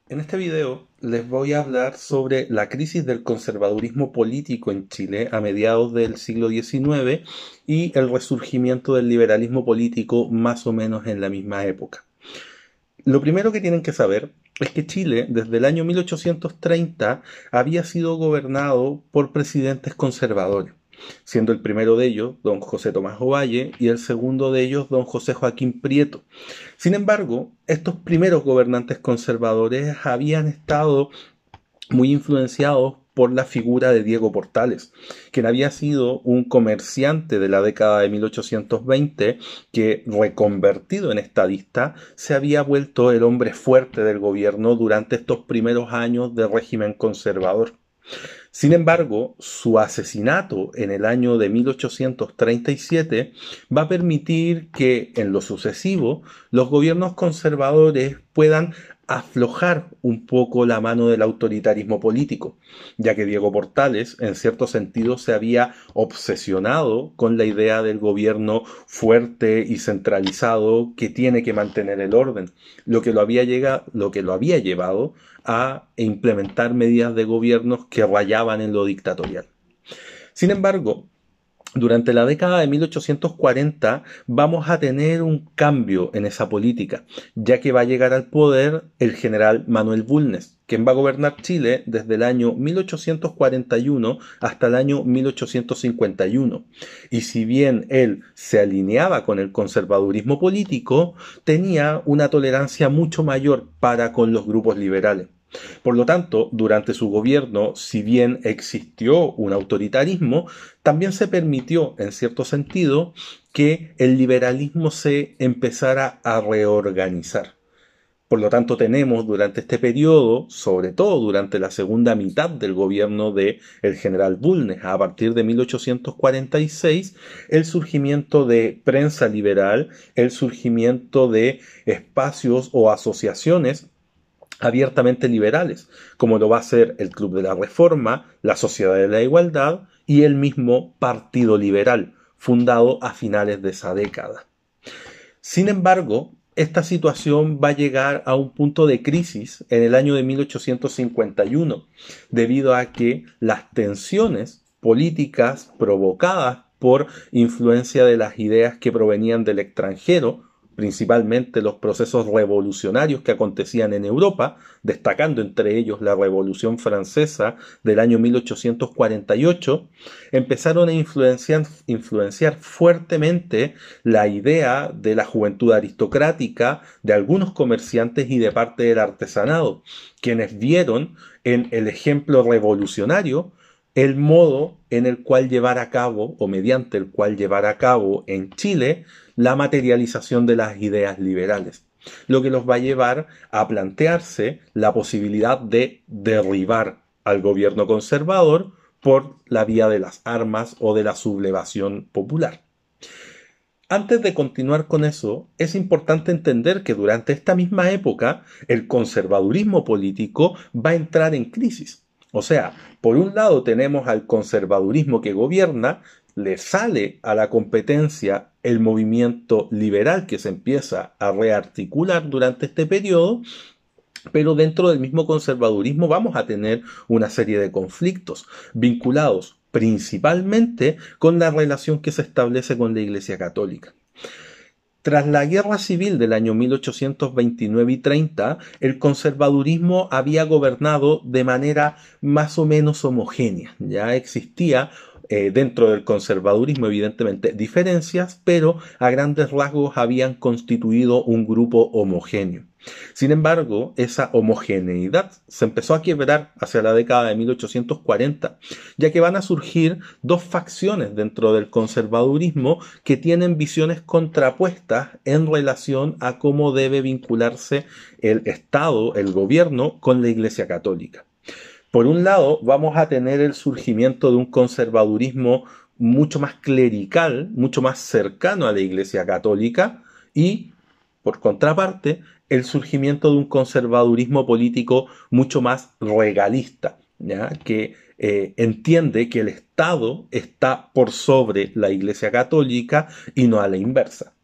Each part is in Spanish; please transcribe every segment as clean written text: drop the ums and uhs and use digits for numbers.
En este video les voy a hablar sobre la crisis del conservadurismo político en Chile a mediados del siglo XIX y el resurgimiento del liberalismo político más o menos en la misma época. Lo primero que tienen que saber es que Chile, desde el año 1830, había sido gobernado por presidentes conservadores, siendo el primero de ellos don José Tomás Ovalle y el segundo de ellos don José Joaquín Prieto. Sin embargo, estos primeros gobernantes conservadores habían estado muy influenciados por la figura de Diego Portales, quien había sido un comerciante de la década de 1820 que, reconvertido en estadista, se había vuelto el hombre fuerte del gobierno durante estos primeros años del régimen conservador. Sin embargo, su asesinato en el año de 1837 va a permitir que en lo sucesivo los gobiernos conservadores puedan aflojar un poco la mano del autoritarismo político, ya que Diego Portales, en cierto sentido, se había obsesionado con la idea del gobierno fuerte y centralizado que tiene que mantener el orden, lo que lo había llevado a implementar medidas de gobiernos que rayaban en lo dictatorial. Sin embargo, durante la década de 1840 vamos a tener un cambio en esa política, ya que va a llegar al poder el general Manuel Bulnes, quien va a gobernar Chile desde el año 1841 hasta el año 1851. Y si bien él se alineaba con el conservadurismo político, tenía una tolerancia mucho mayor para con los grupos liberales. Por lo tanto, durante su gobierno, si bien existió un autoritarismo, también se permitió, en cierto sentido, que el liberalismo se empezara a reorganizar. Por lo tanto, tenemos durante este periodo, sobre todo durante la segunda mitad del gobierno de el general Bulnes, a partir de 1846, el surgimiento de prensa liberal, el surgimiento de espacios o asociaciones abiertamente liberales, como lo va a ser el Club de la Reforma, la Sociedad de la Igualdad y el mismo Partido Liberal, fundado a finales de esa década. Sin embargo, esta situación va a llegar a un punto de crisis en el año de 1851, debido a que las tensiones políticas provocadas por influencia de las ideas que provenían del extranjero, principalmente los procesos revolucionarios que acontecían en Europa, destacando entre ellos la Revolución Francesa del año 1848, empezaron a influenciar fuertemente la idea de la juventud aristocrática, de algunos comerciantes y de parte del artesanado, quienes vieron en el ejemplo revolucionario el modo en el cual llevar a cabo, o mediante el cual llevar a cabo en Chile, la materialización de las ideas liberales, lo que los va a llevar a plantearse la posibilidad de derribar al gobierno conservador por la vía de las armas o de la sublevación popular. Antes de continuar con eso, es importante entender que durante esta misma época el conservadurismo político va a entrar en crisis. O sea, por un lado tenemos al conservadurismo que gobierna, le sale a la competencia el movimiento liberal que se empieza a rearticular durante este periodo, pero dentro del mismo conservadurismo vamos a tener una serie de conflictos vinculados principalmente con la relación que se establece con la Iglesia Católica. Tras la guerra civil del año 1829 y 30, el conservadurismo había gobernado de manera más o menos homogénea. Ya existía dentro del conservadurismo, evidentemente, diferencias, pero a grandes rasgos habían constituido un grupo homogéneo. Sin embargo, esa homogeneidad se empezó a quebrar hacia la década de 1840, ya que van a surgir dos facciones dentro del conservadurismo que tienen visiones contrapuestas en relación a cómo debe vincularse el Estado, el gobierno, con la Iglesia Católica. Por un lado, vamos a tener el surgimiento de un conservadurismo mucho más clerical, mucho más cercano a la Iglesia Católica y, por contraparte, el surgimiento de un conservadurismo político mucho más regalista, ¿ya? Que entiende que el Estado está por sobre la Iglesia Católica y no a la inversa.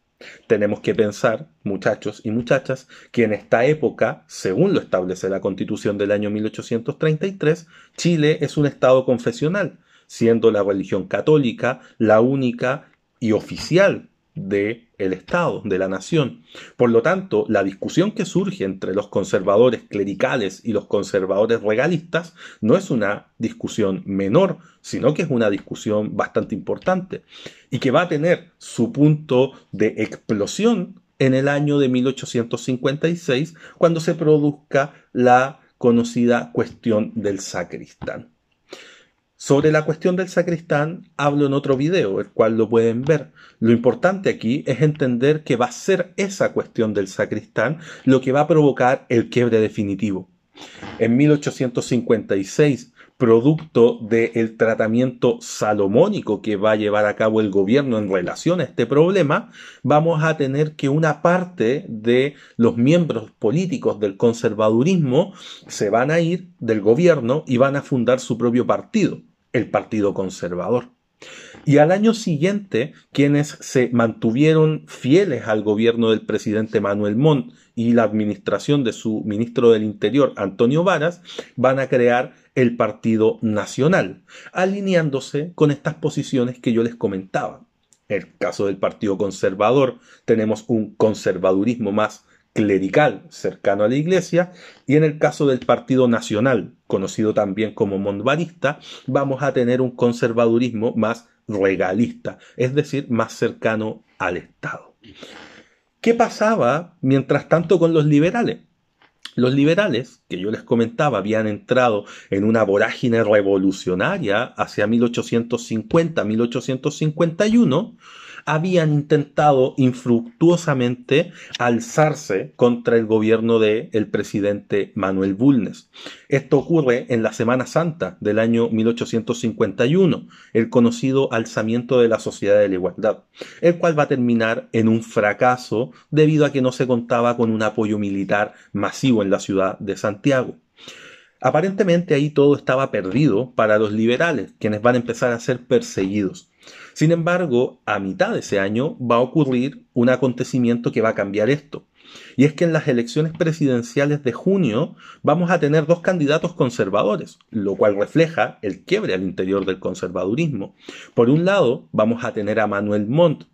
Tenemos que pensar, muchachos y muchachas, que en esta época, según lo establece la Constitución del año 1833, Chile es un estado confesional, siendo la religión católica la única y oficial del Estado, de la nación. Por lo tanto, la discusión que surge entre los conservadores clericales y los conservadores regalistas no es una discusión menor, sino que es una discusión bastante importante y que va a tener su punto de explosión en el año de 1856, cuando se produzca la conocida cuestión del sacristán. Sobre la cuestión del sacristán hablo en otro video, el cual lo pueden ver. Lo importante aquí es entender que va a ser esa cuestión del sacristán lo que va a provocar el quiebre definitivo. En 1856, producto del tratamiento salomónico que va a llevar a cabo el gobierno en relación a este problema, vamos a tener que una parte de los miembros políticos del conservadurismo se van a ir del gobierno y van a fundar su propio partido, el Partido Conservador. Y al año siguiente, quienes se mantuvieron fieles al gobierno del presidente Manuel Montt y la administración de su ministro del Interior, Antonio Varas, van a crear el Partido Nacional, alineándose con estas posiciones que yo les comentaba. En el caso del Partido Conservador, tenemos un conservadurismo más clerical, cercano a la Iglesia, y en el caso del Partido Nacional, conocido también como montvarista, vamos a tener un conservadurismo más regalista, es decir, más cercano al Estado. ¿Qué pasaba mientras tanto con los liberales? Los liberales, que yo les comentaba, habían entrado en una vorágine revolucionaria hacia 1850-1851, habían intentado infructuosamente alzarse contra el gobierno del presidente Manuel Bulnes. Esto ocurre en la Semana Santa del año 1851, el conocido alzamiento de la Sociedad de la Igualdad, el cual va a terminar en un fracaso debido a que no se contaba con un apoyo militar masivo en la ciudad de Santiago. Aparentemente ahí todo estaba perdido para los liberales, quienes van a empezar a ser perseguidos. Sin embargo, a mitad de ese año va a ocurrir un acontecimiento que va a cambiar esto. Y es que en las elecciones presidenciales de junio vamos a tener dos candidatos conservadores, lo cual refleja el quiebre al interior del conservadurismo. Por un lado, vamos a tener a Manuel Montt,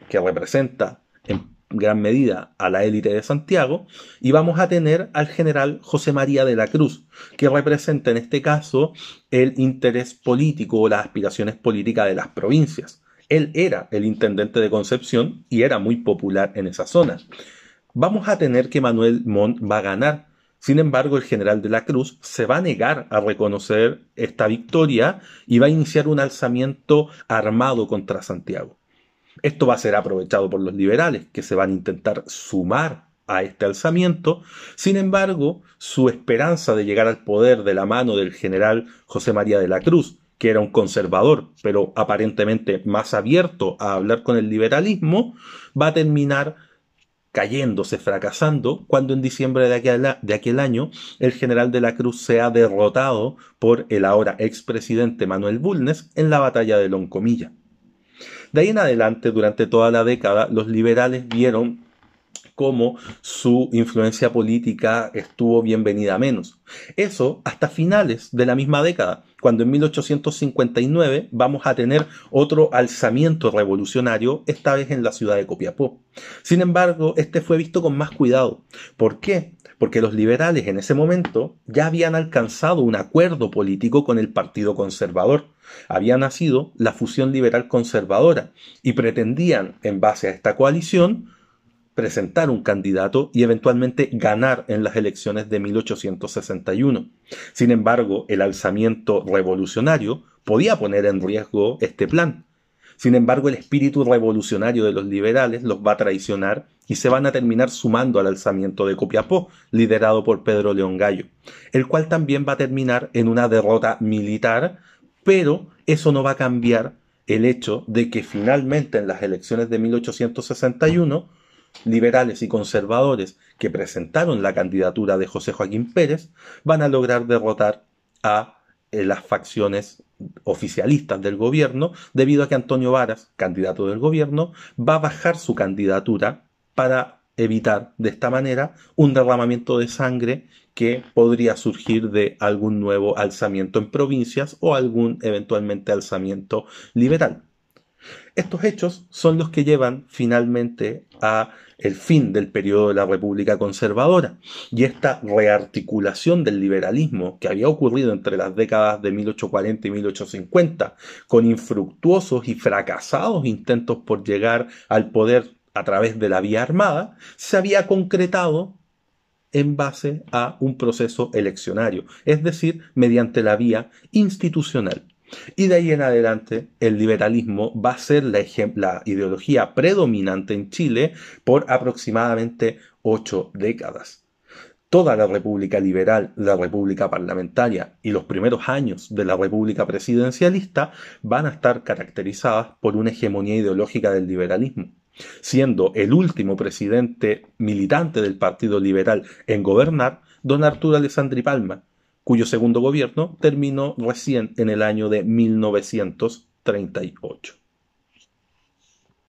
que representa en gran medida a la élite de Santiago, y vamos a tener al general José María de la Cruz, que representa en este caso el interés político o las aspiraciones políticas de las provincias. Él era el intendente de Concepción y era muy popular en esa zona. Vamos a tener que Manuel Montt va a ganar. Sin embargo, el general de la Cruz se va a negar a reconocer esta victoria y va a iniciar un alzamiento armado contra Santiago. Esto va a ser aprovechado por los liberales, que se van a intentar sumar a este alzamiento. Sin embargo, su esperanza de llegar al poder de la mano del general José María de la Cruz, que era un conservador, pero aparentemente más abierto a hablar con el liberalismo, va a terminar cayéndose, fracasando, cuando en diciembre de aquel año el general de la Cruz sea derrotado por el ahora expresidente Manuel Bulnes en la batalla de Loncomilla. De ahí en adelante, durante toda la década, los liberales vieron cómo su influencia política estuvo bienvenida a menos. Eso hasta finales de la misma década, cuando en 1859 vamos a tener otro alzamiento revolucionario, esta vez en la ciudad de Copiapó. Sin embargo, este fue visto con más cuidado. ¿Por qué? Porque los liberales en ese momento ya habían alcanzado un acuerdo político con el Partido Conservador. Había nacido la fusión liberal conservadora y pretendían, en base a esta coalición, presentar un candidato y eventualmente ganar en las elecciones de 1861. Sin embargo, el alzamiento revolucionario podía poner en riesgo este plan. Sin embargo, el espíritu revolucionario de los liberales los va a traicionar y se van a terminar sumando al alzamiento de Copiapó, liderado por Pedro León Gallo, el cual también va a terminar en una derrota militar, pero eso no va a cambiar el hecho de que finalmente en las elecciones de 1861 liberales y conservadores que presentaron la candidatura de José Joaquín Pérez van a lograr derrotar a las facciones oficialistas del gobierno, debido a que Antonio Varas, candidato del gobierno, va a bajar su candidatura para evitar de esta manera un derramamiento de sangre que podría surgir de algún nuevo alzamiento en provincias o algún eventualmente alzamiento liberal. Estos hechos son los que llevan finalmente a el fin del periodo de la República Conservadora, y esta rearticulación del liberalismo que había ocurrido entre las décadas de 1840 y 1850, con infructuosos y fracasados intentos por llegar al poder a través de la vía armada, se había concretado en base a un proceso eleccionario, es decir, mediante la vía institucional. Y de ahí en adelante el liberalismo va a ser la ideología predominante en Chile por aproximadamente 8 décadas. Toda la República Liberal, la República Parlamentaria y los primeros años de la República Presidencialista van a estar caracterizadas por una hegemonía ideológica del liberalismo, siendo el último presidente militante del Partido Liberal en gobernar don Arturo Alessandri Palma, cuyo segundo gobierno terminó recién en el año de 1938.